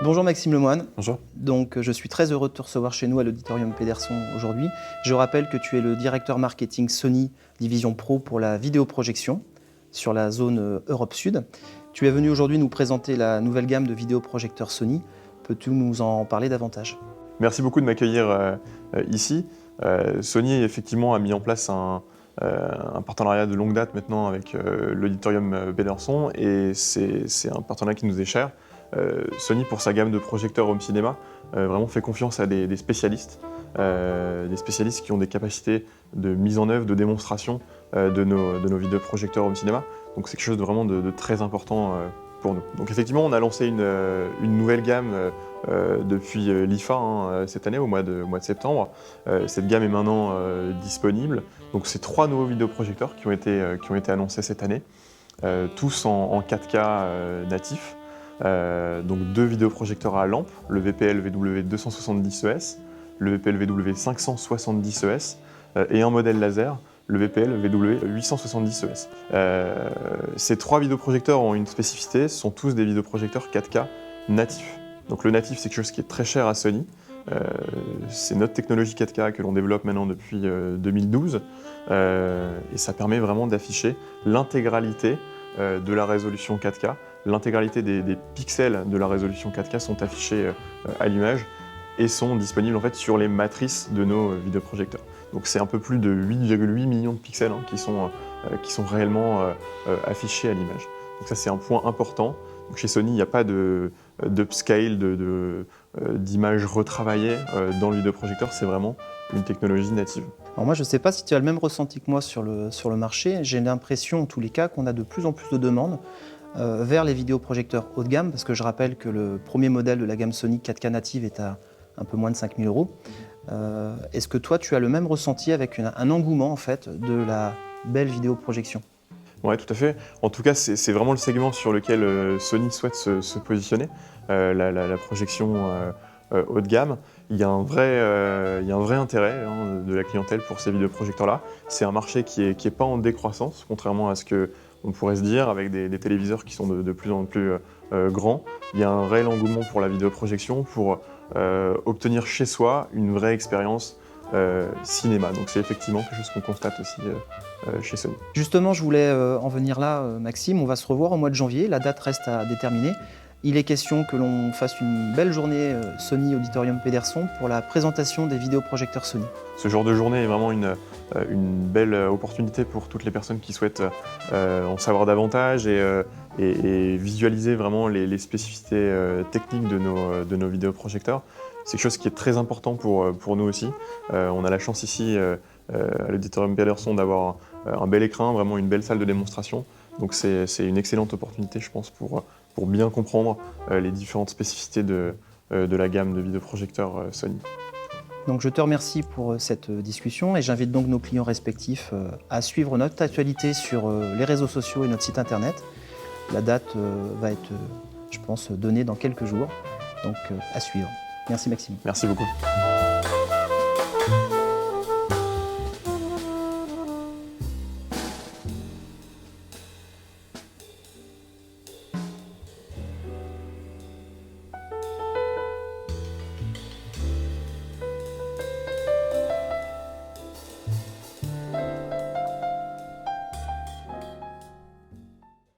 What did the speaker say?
Bonjour Maxime Lemoine. Bonjour. Donc, je suis très heureux de te recevoir chez nous à l'Auditorium Pederson aujourd'hui. Je rappelle que tu es le directeur marketing Sony Division Pro pour la vidéoprojection sur la zone Europe Sud. Tu es venu aujourd'hui nous présenter la nouvelle gamme de vidéoprojecteurs Sony. Peux-tu nous en parler davantage? Merci beaucoup de m'accueillir ici. Sony effectivement a mis en place un partenariat de longue date maintenant avec l'Auditorium Pederson et c'est un partenariat qui nous est cher. Sony, pour sa gamme de projecteurs home cinéma, vraiment fait confiance à des spécialistes qui ont des capacités de mise en œuvre, de démonstration de nos vidéoprojecteurs home cinéma. Donc c'est quelque chose de très important pour nous. Donc effectivement, on a lancé une nouvelle gamme depuis l'IFA cette année, au mois de septembre. Cette gamme est maintenant disponible. Donc c'est 3 nouveaux vidéoprojecteurs qui ont été annoncés cette année, tous en 4K natif. Donc 2 vidéoprojecteurs à lampe, le VPL VW270ES, le VPL VW570ES et un modèle laser, le VPL VW870ES. Ces 3 vidéoprojecteurs ont une spécificité, ce sont tous des vidéoprojecteurs 4K natifs. Donc le natif, c'est quelque chose qui est très cher à Sony. C'est notre technologie 4K que l'on développe maintenant depuis 2012 et ça permet vraiment d'afficher l'intégralité de la résolution 4K. L'intégralité des pixels de la résolution 4K sont affichés à l'image et sont disponibles en fait sur les matrices de nos vidéoprojecteurs. Donc c'est un peu plus de 8,8 millions de pixels qui sont réellement affichés à l'image. Donc ça c'est un point important. Donc chez Sony, il n'y a pas d'upscale, d'image retravaillée dans le vidéoprojecteur, c'est vraiment une technologie native. Alors moi, je ne sais pas si tu as le même ressenti que moi sur le marché. J'ai l'impression, en tous les cas, qu'on a de plus en plus de demandes vers les vidéoprojecteurs haut de gamme, parce que je rappelle que le premier modèle de la gamme Sony 4K native est à un peu moins de 5 000 €. Est-ce que toi, tu as le même ressenti avec un engouement en fait, de la belle vidéoprojection? Oui, tout à fait. En tout cas, c'est vraiment le segment sur lequel Sony souhaite se positionner, la projection haut de gamme. Il y a un vrai intérêt de la clientèle pour ces vidéoprojecteurs-là. C'est un marché qui est pas en décroissance, contrairement à ce qu'on pourrait se dire, avec des téléviseurs qui sont de plus en plus grands. Il y a un réel engouement pour la vidéoprojection, pour obtenir chez soi une vraie expérience cinéma. Donc c'est effectivement quelque chose qu'on constate aussi chez Sony. Justement, je voulais en venir là, Maxime. On va se revoir au mois de janvier. La date reste à déterminer. Il est question que l'on fasse une belle journée Sony Auditorium Pederson pour la présentation des vidéoprojecteurs Sony. Ce genre de journée est vraiment une belle opportunité pour toutes les personnes qui souhaitent en savoir davantage et visualiser vraiment les spécificités techniques de nos vidéoprojecteurs. C'est quelque chose qui est très important pour nous aussi. On a la chance ici à l'Auditorium Pederson d'avoir un bel écran, vraiment une belle salle de démonstration. Donc c'est une excellente opportunité, je pense, pour bien comprendre les différentes spécificités de la gamme de vidéoprojecteurs Sony. Donc je te remercie pour cette discussion et j'invite donc nos clients respectifs à suivre notre actualité sur les réseaux sociaux et notre site internet. La date va être, je pense, donnée dans quelques jours, donc à suivre. Merci Maxime. Merci beaucoup.